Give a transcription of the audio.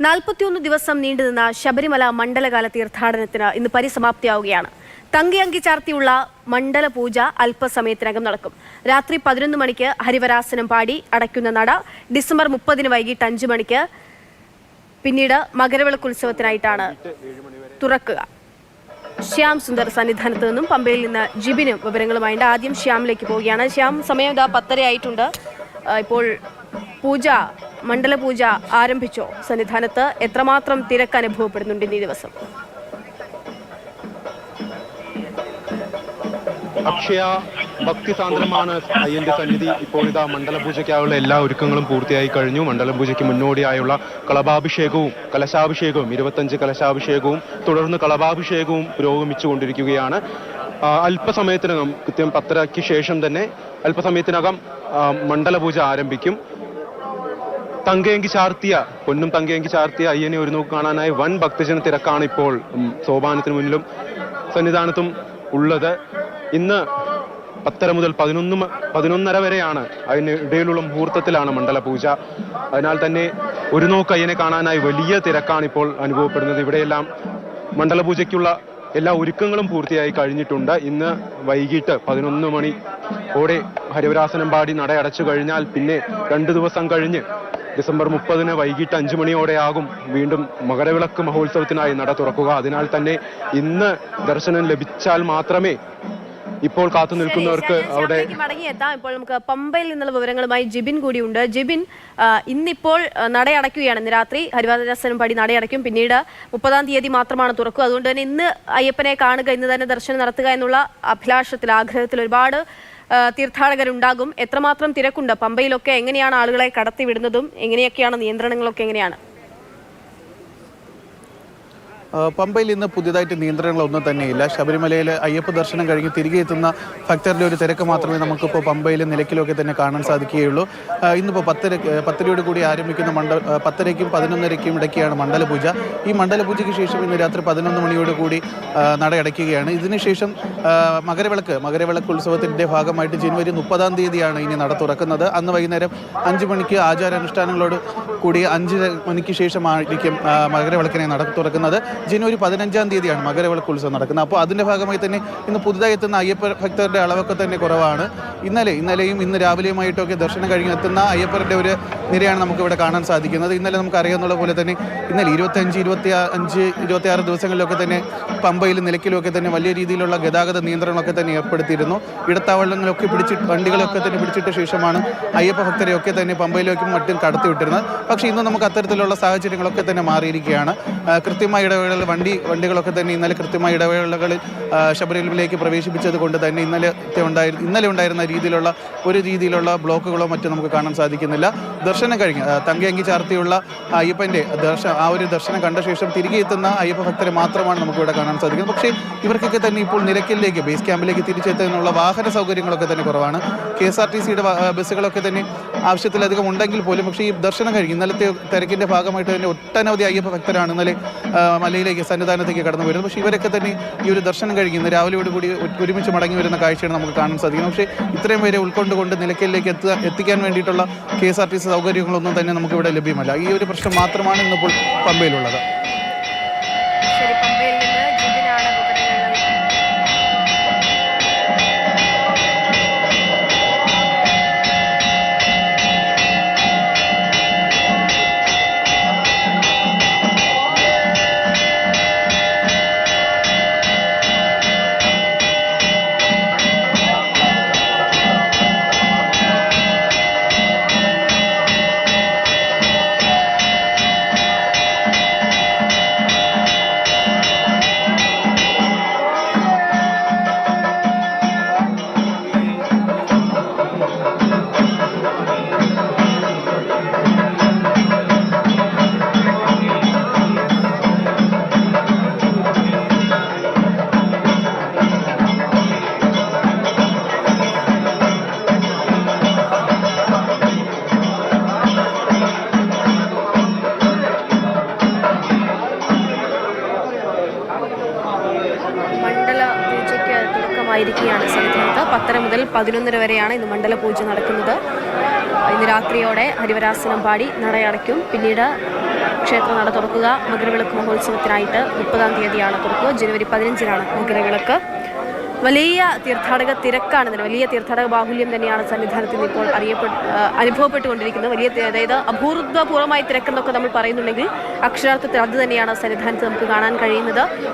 41 ദിവസം നീണ്ടുനിന്ന ശബരിമല മണ്ഡലകാല തീർത്ഥാടനത്തിന് ഇന്ന് പരിസമാപ്തിയാവുകയാണ്. തങ്കയങ്കി ചാർത്തിയുള്ള മണ്ഡല പൂജ അല്പസമയത്തിനകം നടക്കും. രാത്രി 11 മണിക്ക് ഹരിവരാസനം പാടി അടയ്ക്കുന്ന നട ഡിസംബർ 30 വൈകിട്ട് 5 മണിക്ക് പിന്നീട് മകരവിളക്ക് ഉത്സവത്തിനായിട്ടാണ് തുറക്കുക. ശ്യാം സുന്ദർ സന്നിധാനത്ത് നിന്നും പമ്പയിൽ നിന്ന് ജിബിനും വിവരങ്ങളുമായിട്ട് ആദ്യം ശ്യാമിലേക്ക് പോവുകയാണ്. ശ്യാം, സമയം 10:30 ആയിട്ടുണ്ട്. ഇപ്പോൾ മണ്ഡല പൂജ ആരംഭിച്ചോ? സന്നിധാനത്ത് എത്രമാത്രം തിരക്ക് അനുഭവപ്പെടുന്നുണ്ട് ഇന്നീ ദിവസം? അക്ഷയ, ഭക്തിസാന്ദ്രമാണ് അയ്യന്റെ സന്നിധി. ഇപ്പോൾ ഇതാ മണ്ഡലപൂജയ്ക്കായുള്ള എല്ലാ ഒരുക്കങ്ങളും പൂർത്തിയായി കഴിഞ്ഞു. മണ്ഡലപൂജയ്ക്ക് മുന്നോടിയായുള്ള കളഭാഭിഷേകവും കലശാഭിഷേകവും 25 കലശാഭിഷേകവും തുടർന്ന് കളഭാഭിഷേകവും പുരോഗമിച്ചുകൊണ്ടിരിക്കുകയാണ്. അല്പസമയത്തിനകം, കൃത്യം 10:30 ശേഷം തന്നെ അല്പസമയത്തിനകം മണ്ഡലപൂജ ആരംഭിക്കും. പൊന്നും തങ്കയങ്കി ചാർത്തിയ അയ്യനെ ഒരു നോക്ക് കാണാനായി വൻ ഭക്തജന തിരക്കാണ് ഇപ്പോൾ സോപാനത്തിന് മുന്നിലും സന്നിധാനത്തും ഉള്ളത്. ഇന്ന് 10:30 മുതൽ 11:30 വരെയാണ്. അതിന് ഇടയിലുള്ള മുഹൂർത്തത്തിലാണ് മണ്ഡലപൂജ. അതിനാൽ തന്നെ ഒരു നോക്ക് അയ്യനെ കാണാനായി വലിയ തിരക്കാണ് ഇപ്പോൾ അനുഭവപ്പെടുന്നത്. ഇവിടെയെല്ലാം മണ്ഡലപൂജയ്ക്കുള്ള എല്ലാ ഒരുക്കങ്ങളും പൂർത്തിയായി കഴിഞ്ഞിട്ടുണ്ട്. ഇന്ന് വൈകിട്ട് 11 മണിയോടെ ഹരിവരാസനം പാടി നട അടച്ചു കഴിഞ്ഞാൽ പിന്നെ 2 ദിവസം കഴിഞ്ഞ് ഡിസംബർ 30 വൈകിട്ട് 5 മണിയോടെയാകും വീണ്ടും മകരവിളക്ക് മഹോത്സവത്തിനായി നട തുറക്കുക. അതിനാൽ തന്നെ ഇന്ന് ദർശനം ലഭിച്ചാൽ മാത്രമേ ഇപ്പോൾ കാത്തു നിൽക്കുന്നവർക്ക് അവിടെ മടങ്ങിയെത്താം. ഇപ്പോൾ നമുക്ക് പമ്പയിൽ നിന്നുള്ള വിവരങ്ങളുമായി ജിബിൻ കൂടിയുണ്ട്. ജിബിൻ, ഇന്നിപ്പോൾ നടയടയ്ക്കുകയാണ്. ഇന്ന് രാത്രി ഹരിവരാസനം പാടി നടയടയ്ക്കും. പിന്നീട് 30-ാം തീയതി മാത്രമാണ് തുറക്കുക. അതുകൊണ്ട് തന്നെ ഇന്ന് അയ്യപ്പനെ കാണുക, ഇന്ന് തന്നെ ദർശനം നടത്തുക എന്നുള്ള അഭിലാഷത്തിൽ, ആഗ്രഹത്തിൽ ഒരുപാട് തീർത്ഥാടകരുണ്ടാകും. എത്രമാത്രം തിരക്കുണ്ട് പമ്പയിലൊക്കെ? എങ്ങനെയാണ് ആളുകളെ കടത്തിവിടുന്നതും എങ്ങനെയൊക്കെയാണ് നിയന്ത്രണങ്ങളൊക്കെ എങ്ങനെയാണ്? പമ്പയിൽ ഇന്ന് പുതിയതായിട്ട് നിയന്ത്രണങ്ങളൊന്നും തന്നെയില്ല. ശബരിമലയിൽ അയ്യപ്പ ദർശനം കഴിഞ്ഞ് തിരികെ എത്തുന്ന ഭക്തരുടെ ഒരു തിരക്ക് മാത്രമേ നമുക്കിപ്പോൾ പമ്പയിലും നിലയ്ക്കലൊക്കെ തന്നെ കാണാൻ സാധിക്കുകയുള്ളൂ. ഇന്നിപ്പോൾ 10:30 കൂടി ആരംഭിക്കുന്ന 10:00-ക്കും 11:30-ക്കും ഇടയ്ക്കാണ് മണ്ഡലപൂജ. ഈ മണ്ഡലപൂജയ്ക്ക് ശേഷം ഇന്ന് രാത്രി 11 മണിയോട് കൂടി നടയടയ്ക്കുകയാണ്. ഇതിനുശേഷം മകരവിളക്ക് ഉത്സവത്തിൻ്റെ ഭാഗമായിട്ട് ജനുവരി 30-ാം തീയതിയാണ് ഇനി നട തുറക്കുന്നത്. അന്ന് വൈകുന്നേരം 5 മണിക്ക് ആചാരാനുഷ്ഠാനങ്ങളോട് കൂടി 5 മണിക്ക് ശേഷമായിരിക്കും മകരവിളക്കിനെ നട തുറക്കുന്നത്. ജനുവരി 15-ാം തീയതിയാണ് മകരവിളക്ക് ഉത്സവം നടക്കുന്നത്. അപ്പോൾ അതിൻ്റെ ഭാഗമായി തന്നെ ഇന്ന് പുതുതായി എത്തുന്ന അയ്യപ്പ ഭക്തരുടെ അളവൊക്കെ തന്നെ കുറവാണ്. ഇന്നലെയും ഇന്ന് രാവിലെയുമായിട്ടൊക്കെ ദർശനം കഴിഞ്ഞ് എത്തുന്ന അയ്യപ്പരുടെ ഒരു നിരയാണ് നമുക്കിവിടെ കാണാൻ സാധിക്കുന്നത്. ഇന്നലെ നമുക്ക് അറിയാവുന്ന പോലെ തന്നെ ഇന്നലെ 25-26 ദിവസങ്ങളിലൊക്കെ തന്നെ പമ്പയിലും നിലയ്ക്കലുമൊക്കെ തന്നെ വലിയ രീതിയിലുള്ള ഗതാഗത നിയന്ത്രണമൊക്കെ തന്നെ ഏർപ്പെടുത്തിയിരുന്നു. ഇടത്താവളങ്ങളൊക്കെ വണ്ടികളൊക്കെ തന്നെ പിടിച്ചിട്ട ശേഷമാണ് അയ്യപ്പ ഭക്തരെയൊക്കെ തന്നെ പമ്പയിലേക്കും മറ്റും കടത്തിവിട്ടിരുന്നത്. പക്ഷേ ഇന്ന് നമുക്ക് അത്തരത്തിലുള്ള സാഹചര്യങ്ങളൊക്കെ തന്നെ മാറിയിരിക്കുകയാണ്. കൃത്യമായ വണ്ടികളൊക്കെ തന്നെ ഇന്നലെ കൃത്യമായ ഇടവേളകളിൽ ശബരിമലയിലേക്ക് പ്രവേശിപ്പിച്ചത് കൊണ്ട് തന്നെ ഇന്നലെ ഉണ്ടായിരുന്ന രീതിയിലുള്ള ബ്ലോക്കുകളോ മറ്റോ നമുക്ക് കാണാൻ സാധിക്കുന്നില്ല. ദർശനം കഴിഞ്ഞ് തങ്കയങ്കി ചാർത്തിയുള്ള അയ്യപ്പൻ്റെ ഒരു ദർശനം കണ്ട ശേഷം തിരികെ എത്തുന്ന അയ്യപ്പ ഭക്തരെ മാത്രമാണ് നമുക്കിവിടെ കാണാൻ സാധിക്കുന്നത്. പക്ഷേ ഇവർക്കൊക്കെ തന്നെ ഇപ്പോൾ നിലയ്ക്കലിലേക്ക് ബേസ് ക്യാമ്പിലേക്ക് തിരിച്ചെത്തുന്നതിനുള്ള വാഹന സൗകര്യങ്ങളൊക്കെ തന്നെ കുറവാണ്. KSRTCയുടെ ബസ്സുകളൊക്കെ തന്നെ ആവശ്യത്തിലധികം ഉണ്ടെങ്കിൽ പോലും പക്ഷേ ഈ ദർശനം കഴിഞ്ഞ് ഇന്നലത്തെ തിരക്കിൻ്റെ ഭാഗമായിട്ട് തന്നെ ഒട്ടനവധി അയ്യപ്പ ഭക്തരാണ് ഇന്നലെ മലയിലേക്ക് സന്നിധാനത്തേക്ക് കടന്നു വരുന്നത്. പക്ഷേ ഇവരൊക്കെ തന്നെ ഈ ഒരു ദർശനം കഴിഞ്ഞ് ഇന്ന് രാവിലെയോട് കൂടി ഒരുമിച്ച് മടങ്ങി വരുന്ന കാഴ്ചയാണ് നമുക്ക് കാണാൻ സാധിക്കുന്നത്. പക്ഷേ ഇത്രയും പേരെ ഉൾക്കൊണ്ടുകൊണ്ട് നിലയ്ക്കലിലേക്ക് എത്തിക്കാൻ വേണ്ടിയിട്ടുള്ള KSRTC സൗകര്യങ്ങളൊന്നും തന്നെ നമുക്കിവിടെ ലഭ്യമല്ല. ഈ ഒരു പ്രശ്നം മാത്രമാണ് ഇന്നിപ്പോൾ പമ്പയിലുള്ളത്. ാണ് സന്നിധാനത്ത് 10:30 മുതൽ 11:30 വരെയാണ് ഇന്ന് മണ്ഡലപൂജ നടക്കുന്നത്. ഇന്ന് രാത്രിയോടെ ഹരിവരാസനം പാടി നടയടയ്ക്കും. പിന്നീട് ക്ഷേത്ര നട തുറക്കുക. മകരവിളക്ക് മഹോത്സവത്തിനായിട്ട് 30-ാം തീയതിയാണ് തുറക്കുക. ജനുവരി 15-നാണ് മകരവിളക്ക്. വലിയ തീർത്ഥാടക തിരക്കാണ്, വലിയ തീർത്ഥാടക ബാഹുല്യം തന്നെയാണ് സന്നിധാനത്തിൽ നിന്ന് ഇപ്പോൾ അനുഭവപ്പെട്ടുകൊണ്ടിരിക്കുന്നത്. അതായത് അഭൂതപൂർവമായ തിരക്കെന്നൊക്കെ നമ്മൾ പറയുന്നുണ്ടെങ്കിൽ അക്ഷരാർത്ഥത്തിൽ അത് തന്നെയാണ് സന്നിധാനത്ത് നമുക്ക് കാണാൻ കഴിയുന്നത്.